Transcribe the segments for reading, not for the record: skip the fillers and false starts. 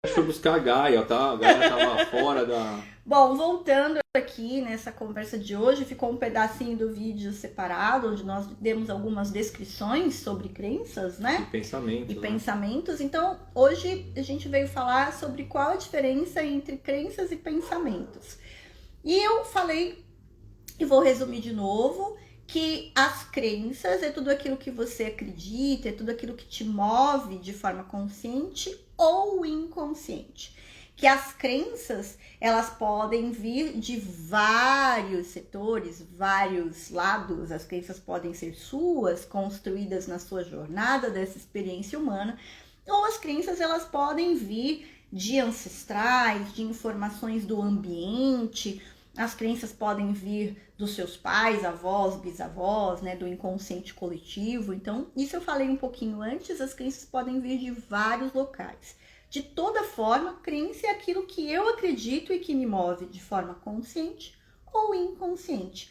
Foi buscar a Gaia, tá? A Gaia tava fora da... Bom, voltando aqui nessa conversa de hoje, ficou um pedacinho do vídeo separado, onde nós demos algumas descrições sobre crenças, né? E pensamentos, E né? pensamentos. Então, hoje a gente veio falar sobre qual a diferença entre crenças e pensamentos. E eu falei, e vou resumir de novo, que as crenças é tudo aquilo que você acredita, é tudo aquilo que te move de forma consciente ou inconsciente. Que as crenças, elas podem vir de vários setores, vários lados. As crenças podem ser suas, construídas na sua jornada dessa experiência humana, ou as crenças, elas podem vir de ancestrais, de informações do ambiente. As crenças podem vir dos seus pais, avós, bisavós, né, do inconsciente coletivo. Então, isso eu falei um pouquinho antes, as crenças podem vir de vários locais. De toda forma, crença é aquilo que eu acredito e que me move de forma consciente ou inconsciente.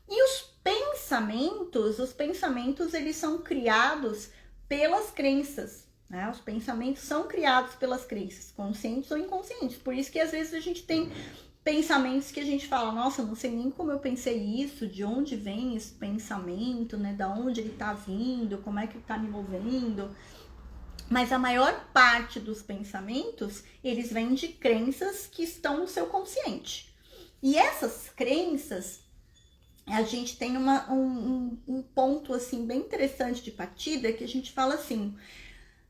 E os pensamentos eles são criados pelas crenças, né? Os pensamentos são criados pelas crenças, conscientes ou inconscientes. Por isso que às vezes a gente tem pensamentos que a gente fala, nossa, não sei nem como eu pensei isso, de onde vem esse pensamento, né? Da onde ele tá vindo, como é que ele tá me movendo. Mas a maior parte dos pensamentos, eles vêm de crenças que estão no seu consciente. E essas crenças, a gente tem um ponto assim bem interessante de partida, que a gente fala assim,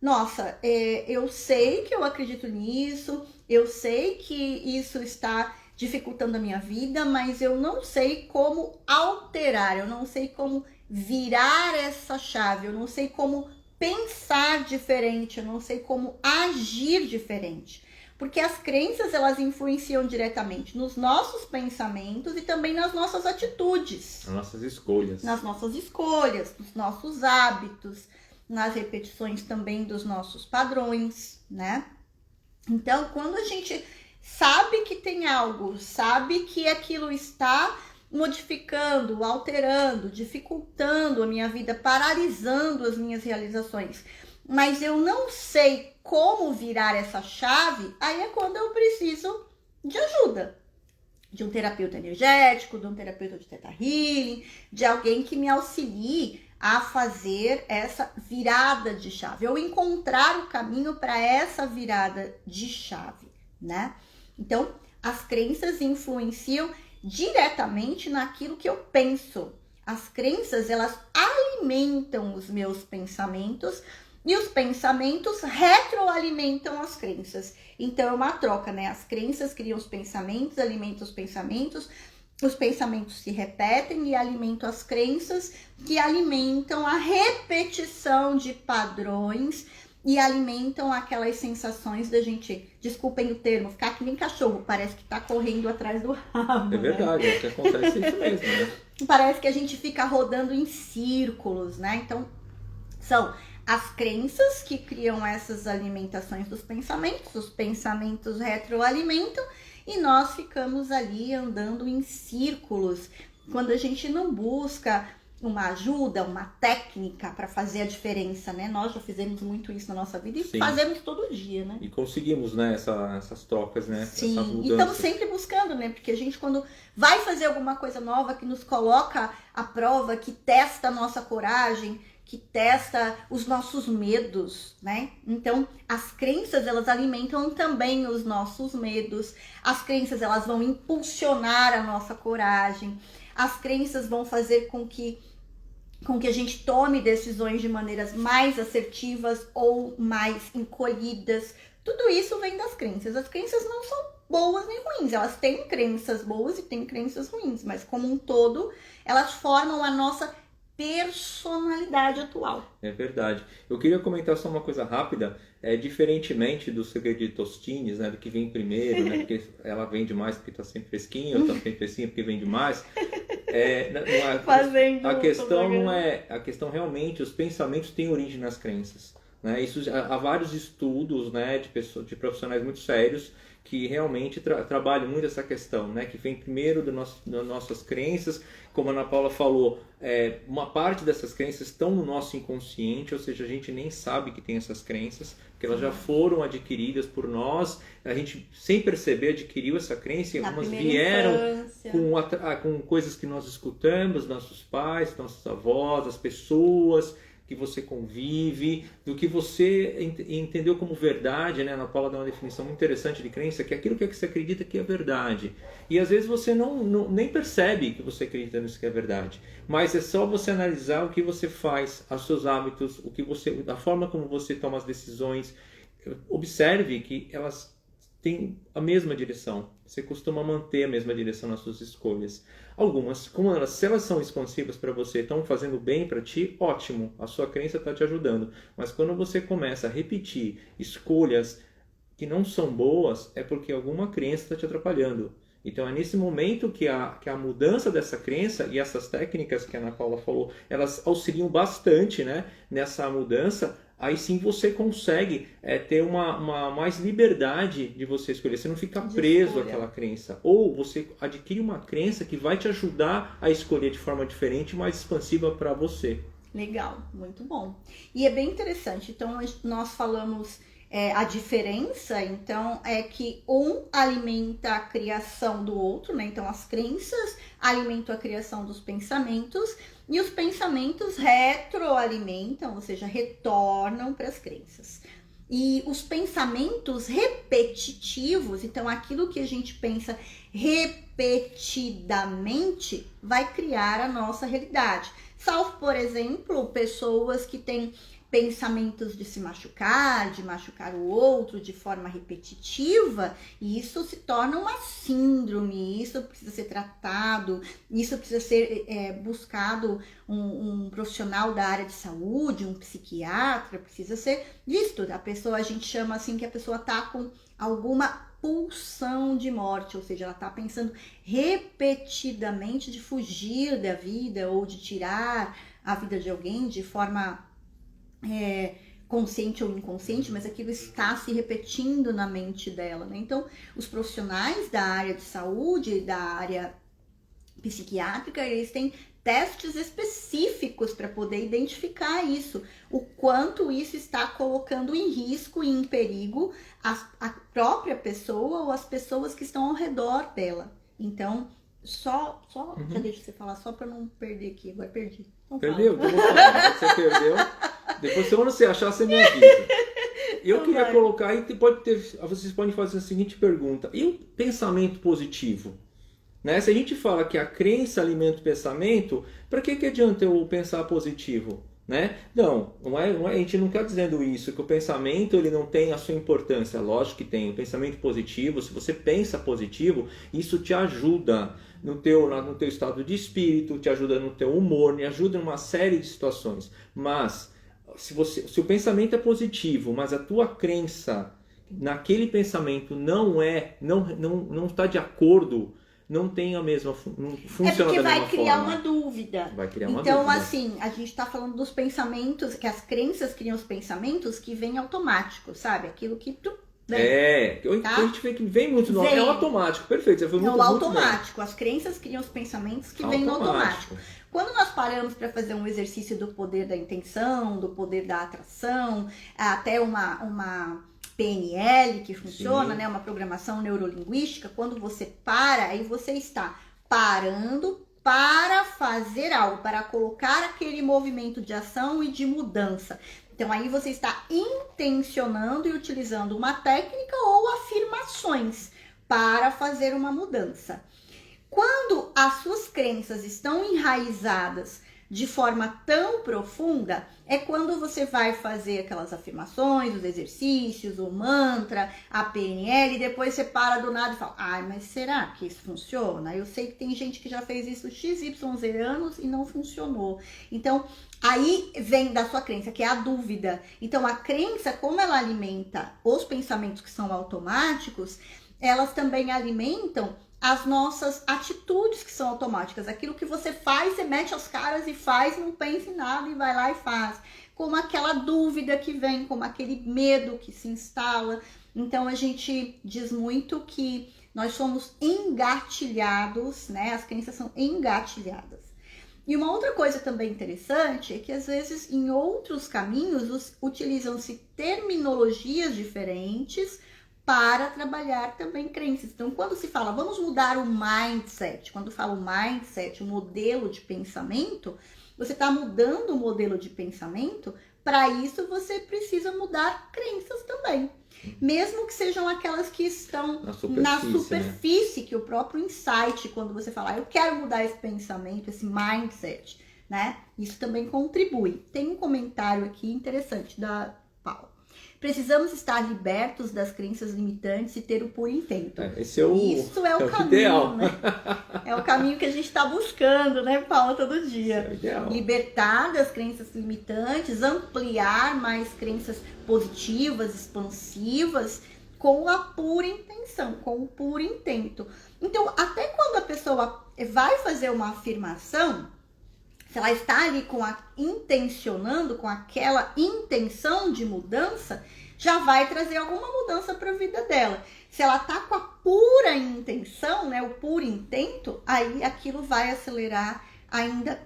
nossa, eu sei que eu acredito nisso, eu sei que isso está dificultando a minha vida, mas eu não sei como alterar, eu não sei como virar essa chave, eu não sei como pensar diferente, eu não sei como agir diferente. Porque as crenças, elas influenciam diretamente nos nossos pensamentos e também nas nossas atitudes. Nas nossas escolhas. Nas nossas escolhas, nos nossos hábitos, nas repetições também dos nossos padrões, né? Então, quando a gente sabe que tem algo, sabe que aquilo está modificando, alterando, dificultando a minha vida, paralisando as minhas realizações, mas eu não sei como virar essa chave, aí é quando eu preciso de ajuda. De um terapeuta energético, de um terapeuta de Theta Healing, de alguém que me auxilie a fazer essa virada de chave, ou encontrar o caminho para essa virada de chave, né? Então, as crenças influenciam diretamente naquilo que eu penso. As crenças, elas alimentam os meus pensamentos e os pensamentos retroalimentam as crenças. Então, é uma troca, né? As crenças criam os pensamentos, alimentam os pensamentos se repetem e alimentam as crenças, que alimentam a repetição de padrões e alimentam aquelas sensações da gente, desculpem o termo, ficar que nem cachorro, parece que tá correndo atrás do rabo. É verdade, né? É o que acontece isso mesmo, né? Parece que a gente fica rodando em círculos, né? Então, são as crenças que criam essas alimentações dos pensamentos, os pensamentos retroalimentam e nós ficamos ali andando em círculos. Quando a gente não busca uma ajuda, uma técnica para fazer a diferença, né? Nós já fizemos muito isso na nossa vida e Sim. fazemos todo dia, né? E conseguimos, né, essas trocas, né? Sim, essas e mudanças. estamos sempre buscando, né? Porque a gente, quando vai fazer alguma coisa nova que nos coloca à prova, que testa a nossa coragem, que testa os nossos medos, né? Então, as crenças, elas alimentam também os nossos medos. As crenças, elas vão impulsionar a nossa coragem. As crenças vão fazer com que a gente tome decisões de maneiras mais assertivas ou mais encolhidas. Tudo isso vem das crenças. As crenças não são boas nem ruins. Elas têm crenças boas e têm crenças ruins, mas como um todo, elas formam a nossa personalidade atual. É verdade. Eu queria comentar só uma coisa rápida. Diferentemente do segredo de Tostines, né, do que vem primeiro, né, porque ela vende mais porque está sempre fresquinha, ou está sempre fresquinha porque vende mais. A questão não é, a questão realmente, os pensamentos têm origem nas crenças, né? Isso há vários estudos, né, de profissionais muito sérios que realmente trabalham muito essa questão, né, que vem primeiro das nossas crenças, como a Ana Paula falou, uma parte dessas crenças estão no nosso inconsciente, ou seja, a gente nem sabe que tem essas crenças, porque elas já foram adquiridas por nós, a gente, sem perceber, adquiriu essa crença, e algumas vieram com coisas que nós escutamos, nossos pais, nossos avós, as pessoas que você convive, do que você entendeu como verdade, né? A Ana Paula dá uma definição muito interessante de crença, que é aquilo que você acredita que é verdade. E às vezes você nem percebe que você acredita nisso que é verdade. Mas é só você analisar o que você faz, os seus hábitos, a forma como você toma as decisões. Observe que elas têm a mesma direção. Você costuma manter a mesma direção nas suas escolhas. Algumas, se elas são expansivas para você, estão fazendo bem para ti, ótimo, a sua crença está te ajudando. Mas quando você começa a repetir escolhas que não são boas, é porque alguma crença está te atrapalhando. Então é nesse momento que a mudança dessa crença e essas técnicas que a Ana Paula falou, elas auxiliam bastante, né, nessa mudança. Aí sim você consegue ter uma mais liberdade de você escolher. Você não fica preso àquela crença. Ou você adquire uma crença que vai te ajudar a escolher de forma diferente, mais expansiva para você. Legal, muito bom. E é bem interessante. Então, nós falamos a diferença, então, é que um alimenta a criação do outro, né? Então, as crenças alimentam a criação dos pensamentos e os pensamentos retroalimentam, ou seja, retornam para as crenças. E os pensamentos repetitivos, então, aquilo que a gente pensa repetidamente vai criar a nossa realidade. Salvo, por exemplo, pessoas que têm pensamentos de se machucar, de machucar o outro de forma repetitiva, e isso se torna uma síndrome, isso precisa ser tratado, isso precisa ser buscado um profissional da área de saúde, um psiquiatra, precisa ser visto. A gente chama assim que a pessoa está com alguma pulsão de morte, ou seja, ela está pensando repetidamente de fugir da vida ou de tirar a vida de alguém de forma consciente ou inconsciente, mas aquilo está se repetindo na mente dela, né? Então, os profissionais da área de saúde, da área psiquiátrica, eles têm testes específicos para poder identificar isso, o quanto isso está colocando em risco e em perigo a própria pessoa ou as pessoas que estão ao redor dela. Então, já deixa você falar só para não perder aqui, agora perdi. Então, perdeu? Você perdeu. Depois, quando você achar, você me avisa. Eu queria colocar, aí vocês podem fazer a seguinte pergunta: e o pensamento positivo? Né? Se a gente fala que a crença alimenta o pensamento, para que adianta eu pensar positivo? Né? Não, a gente não está dizendo isso, que o pensamento ele não tem a sua importância. Lógico que tem. O pensamento positivo, se você pensa positivo, isso te ajuda no teu estado de espírito, te ajuda no teu humor, te ajuda em uma série de situações. Mas se o pensamento é positivo, mas a tua crença naquele pensamento não está de acordo, não tem a mesma funciona da mesma forma. Vai criar uma dúvida. Então, assim, a gente está falando dos pensamentos, que as crenças criam os pensamentos que vêm automáticos, sabe? Aquilo que tu vem. A gente vê que vem muito no automático. Perfeito, você foi muito automático. As crenças criam os pensamentos que vêm no automático. Quando nós paramos para fazer um exercício do poder da intenção, do poder da atração, até uma PNL que funciona, né? Uma programação neurolinguística, quando você para, aí você está parando para fazer algo, para colocar aquele movimento de ação e de mudança. Então aí você está intencionando e utilizando uma técnica ou afirmações para fazer uma mudança. Quando as suas crenças estão enraizadas de forma tão profunda, é quando você vai fazer aquelas afirmações, os exercícios, o mantra, a PNL, e depois você para do nada e fala: mas será que isso funciona? Eu sei que tem gente que já fez isso XYZ anos e não funcionou. Então, aí vem da sua crença, que é a dúvida. Então, a crença, como ela alimenta os pensamentos que são automáticos, elas também alimentam as nossas atitudes que são automáticas. Aquilo que você faz, você mete as caras e faz, não pensa em nada e vai lá e faz. Como aquela dúvida que vem, como aquele medo que se instala. Então, a gente diz muito que nós somos engatilhados, né? As crenças são engatilhadas. E uma outra coisa também interessante é que às vezes em outros caminhos utilizam-se terminologias diferentes para trabalhar também crenças. Então, quando se fala, vamos mudar o mindset, quando fala o mindset, o modelo de pensamento, você está mudando o modelo de pensamento, para isso você precisa mudar crenças também. Mesmo que sejam aquelas que estão na superfície, né? Que o próprio insight, quando você fala, eu quero mudar esse pensamento, esse mindset, né? Isso também contribui. Tem um comentário aqui interessante da Paula. Precisamos estar libertos das crenças limitantes e ter o puro intento. Esse é Isso é o caminho, ideal. Né? É o caminho que a gente está buscando, né, Paula, todo dia. Isso é o ideal. Libertar das crenças limitantes, ampliar mais crenças positivas, expansivas, com a pura intenção, com o puro intento. Então, até quando a pessoa vai fazer uma afirmação, se ela está ali intencionando, com aquela intenção de mudança, já vai trazer alguma mudança para a vida dela. Se ela está com a pura intenção, né, o puro intento, aí aquilo vai acelerar ainda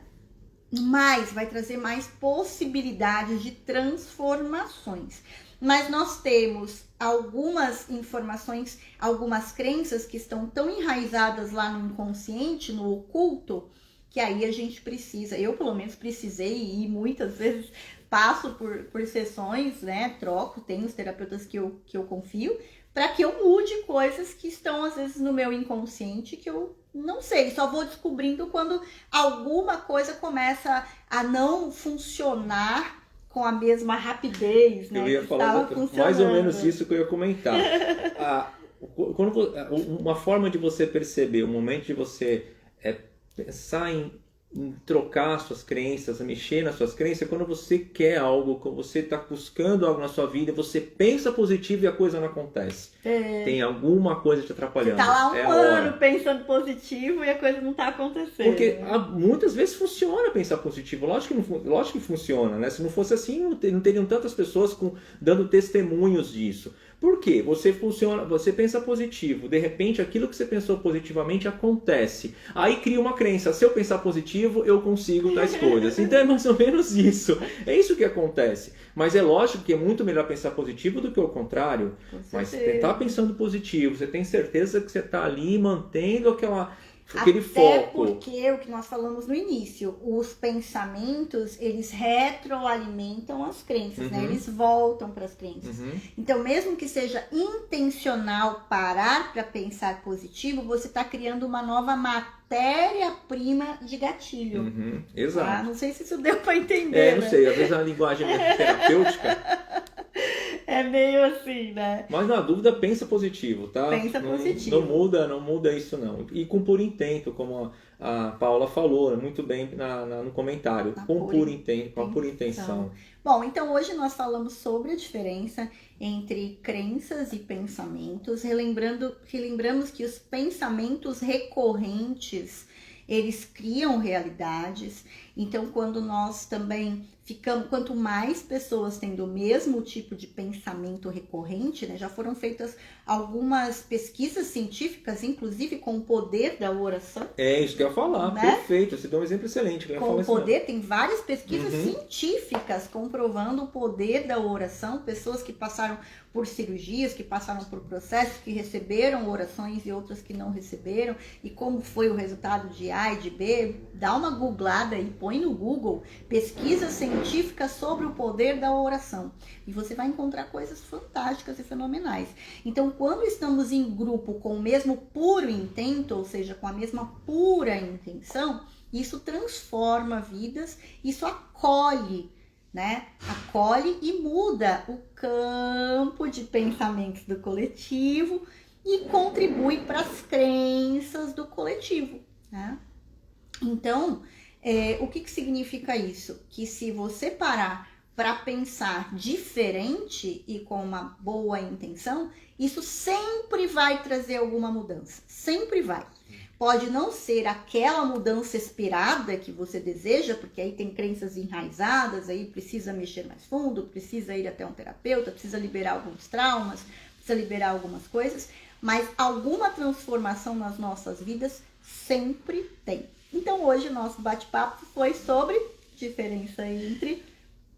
mais, vai trazer mais possibilidades de transformações. Mas nós temos algumas informações, algumas crenças que estão tão enraizadas lá no inconsciente, no oculto, que aí a gente precisa, eu pelo menos precisei ir muitas vezes, passo por sessões, né, troco, tenho os terapeutas que eu confio, para que eu mude coisas que estão às vezes no meu inconsciente, que eu não sei, só vou descobrindo quando alguma coisa começa a não funcionar com a mesma rapidez, né? Eu ia falar mais ou menos isso que eu ia comentar. Uma forma de você perceber, o momento de você pensar em trocar suas crenças, mexer nas suas crenças, quando você quer algo, quando você está buscando algo na sua vida, você pensa positivo e a coisa não acontece. Tem alguma coisa te atrapalhando. Você tá lá um ano pensando positivo e a coisa não está acontecendo. Porque muitas vezes funciona pensar positivo, lógico que funciona, né? Se não fosse assim, não teriam tantas pessoas dando testemunhos disso. Por quê? Você pensa positivo, de repente aquilo que você pensou positivamente acontece. Aí cria uma crença, se eu pensar positivo, eu consigo tais coisas. Então é mais ou menos isso. É isso que acontece. Mas é lógico que é muito melhor pensar positivo do que o contrário. Mas você está pensando positivo, você tem certeza que você está ali mantendo aquele foco. Até porque o que nós falamos no início, os pensamentos, eles retroalimentam as crenças, né? Eles voltam para as crenças. Então, mesmo que seja intencional parar para pensar positivo, você está criando uma nova matéria-prima de gatilho. Exato. Não sei se isso deu para entender. Não sei, às vezes a linguagem é terapêutica. É meio assim, né? Mas na dúvida, pensa positivo, tá? Pensa positivo. Não muda isso não. E com puro intento, como a Paula falou muito bem no comentário. Com pura intenção. Bom, então hoje nós falamos sobre a diferença entre crenças e pensamentos. Relembramos que os pensamentos recorrentes, eles criam realidades. Então, quando nós também quanto mais pessoas tendo o mesmo tipo de pensamento recorrente, né? Já foram feitas algumas pesquisas científicas, inclusive com o poder da oração. É isso que eu ia falar, né? Perfeito, você deu um exemplo excelente. Com o poder, tem várias pesquisas científicas comprovando o poder da oração, pessoas que passaram por cirurgias, que passaram por processos, que receberam orações e outras que não receberam, e como foi o resultado de A e de B. Dá uma googlada aí, põe no Google, pesquisas científicas sobre o poder da oração, e você vai encontrar coisas fantásticas e fenomenais. Então, quando estamos em grupo com o mesmo puro intento, ou seja, com a mesma pura intenção, isso transforma vidas, isso acolhe, né? Acolhe e muda o campo de pensamentos do coletivo e contribui para as crenças do coletivo, né? Então, o que significa isso? Que se você parar para pensar diferente e com uma boa intenção, isso sempre vai trazer alguma mudança, sempre vai. Pode não ser aquela mudança esperada que você deseja, porque aí tem crenças enraizadas, aí precisa mexer mais fundo, precisa ir até um terapeuta, precisa liberar alguns traumas, precisa liberar algumas coisas, mas alguma transformação nas nossas vidas sempre tem. Então hoje o nosso bate-papo foi sobre diferença entre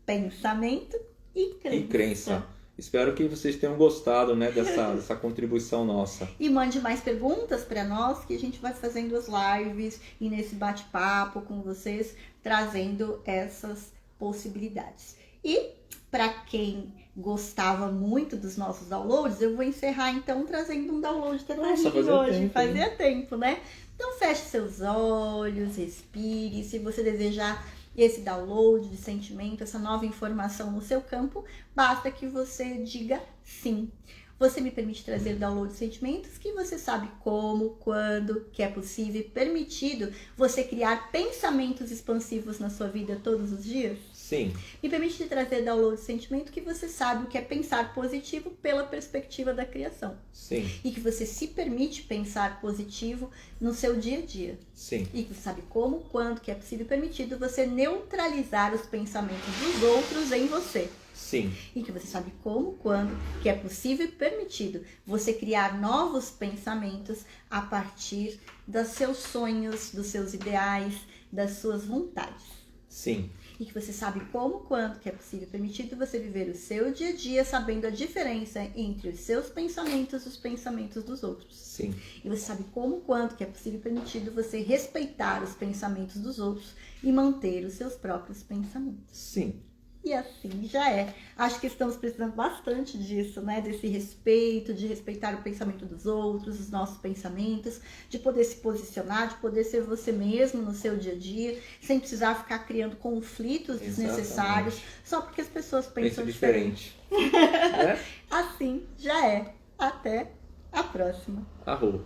pensamento e crença. E crença. Espero que vocês tenham gostado, né, dessa contribuição nossa. E mande mais perguntas para nós, que a gente vai fazendo as lives e nesse bate-papo com vocês, trazendo essas possibilidades. E para quem gostava muito dos nossos downloads, eu vou encerrar então trazendo um download terapêutico hoje. Fazia tempo, né? Então feche seus olhos, respire. Se você desejar esse download de sentimento, essa nova informação no seu campo, basta que você diga sim. Você me permite trazer download de sentimentos que você sabe como, quando, que é possível e permitido você criar pensamentos expansivos na sua vida todos os dias? Sim. Me permite trazer download de sentimento que você sabe o que é pensar positivo pela perspectiva da criação. Sim. E que você se permite pensar positivo no seu dia a dia. Sim. E que você sabe como, quando, que é possível e permitido você neutralizar os pensamentos dos outros em você. Sim. E que você sabe como, quando, que é possível e permitido você criar novos pensamentos a partir dos seus sonhos, dos seus ideais, das suas vontades. Sim. E que você sabe como, quando, que é possível e permitido você viver o seu dia a dia sabendo a diferença entre os seus pensamentos e os pensamentos dos outros. Sim. E você sabe como, quando, que é possível e permitido você respeitar os pensamentos dos outros e manter os seus próprios pensamentos. Sim. E assim já é. Acho que estamos precisando bastante disso, né? Desse respeito, de respeitar o pensamento dos outros, os nossos pensamentos, de poder se posicionar, de poder ser você mesmo no seu dia a dia, sem precisar ficar criando conflitos desnecessários, só porque as pessoas pensam diferente. É? Assim já é. Até a próxima. Arroba.